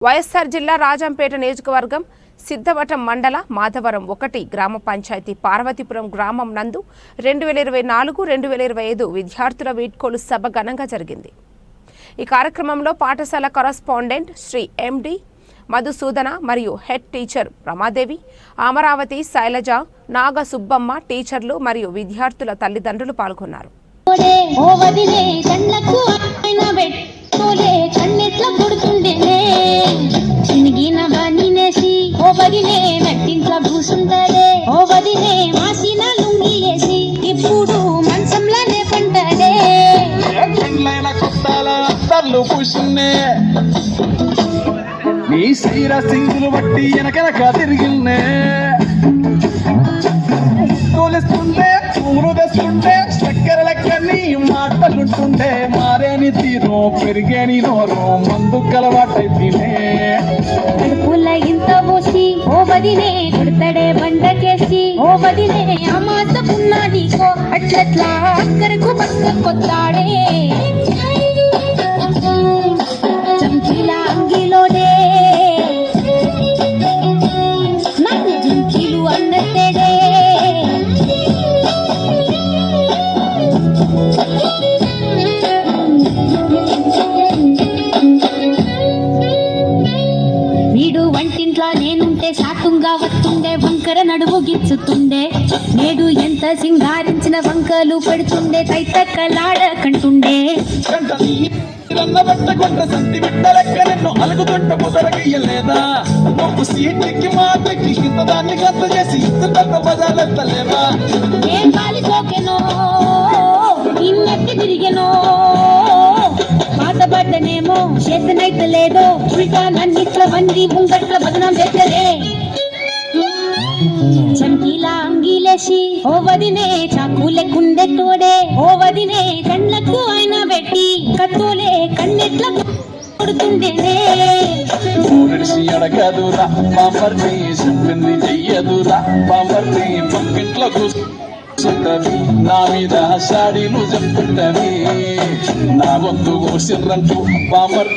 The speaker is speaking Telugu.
వైఎస్ఆర్ జిల్లా రాజంపేట నియోజకవర్గం సిద్ధవటం మండల మాధవరం 1 గ్రామ పంచాయతీ పార్వతీపురం గ్రామం నందు 2024-2025 విద్యార్థుల వీడ్కోలు సభ ఘనంగా జరిగింది. ఈ కార్యక్రమంలో పాఠశాల కరస్పాండెంట్ శ్రీ ఎండి మధుసూదన మరియు హెడ్ టీచర్ రమాదేవి, అమరావతి, శైలజ, నాగ సుబ్బమ్మ టీచర్లు మరియు విద్యార్థుల తల్లిదండ్రులు పాల్గొన్నారు. నీ శరీర సింగులు బట్టి వెనకనక తిరిగిల్నే తోలిస్తుంటే పూలు తెస్తుంటే చక్కెర లెక్కని మాటలుంటుండే మారేని తీరు పెరిగేని నోరు మందు కలవాటైతేనే కడుపుల ఇంత పోసి ఓ వదినే కొడతాడే బండకేసి ఓ వదినే అమాసపున్నాడికో అట్లట్లా అక్కరకు పక్క కొత్తాడే చంకీల అంగిలోనే నాకు జింకీలు అన్నట్టేడే వీడు వంటింట్లో నేనుంటే సాటుంగా వస్తుండే వంకర నడువు గిచ్చుతుండే నేడు ఎంత సింగారించిన వంకలు పెడుతుండే తైతక్కలాడకంటుండే రన్నబట్టకొండ సంతి బిడ్డలెక్క నిన్ను అలుగుతుంట ముదరగయ్యలేదా నువ్వు సీట్లకి మాటకి ఇంత దాన్ని గంత చేసి ఇంత పెద్ద బజార్లెత్తలేదా ఏం పాలిపోకెనో ఇన్నెత్తి తిరిగెనో పాతబడ్డనేమో చేతనైతే లేదో ఉల్టా నన్నిట్ల వంది ముంగట్ల బదనం చేసలే చంకీలా అంగీలేసి ఓ వదినే చాకులెక్కుండే తోడే ఓ వదినే కళ్ళకు ఆయన పెట్టి కత్తోలే కన్నెట్ల కొడుతుండేనే ఊరిసి అడగదురా పాంపర్ని చెప్పింది చెయ్యదురా పాంపర్ని పక్కింట్లో కూర్చుంటది నా మీద సాడీలు చెప్తుంటది నా వంతు కూర్చుంటూ పాంపర్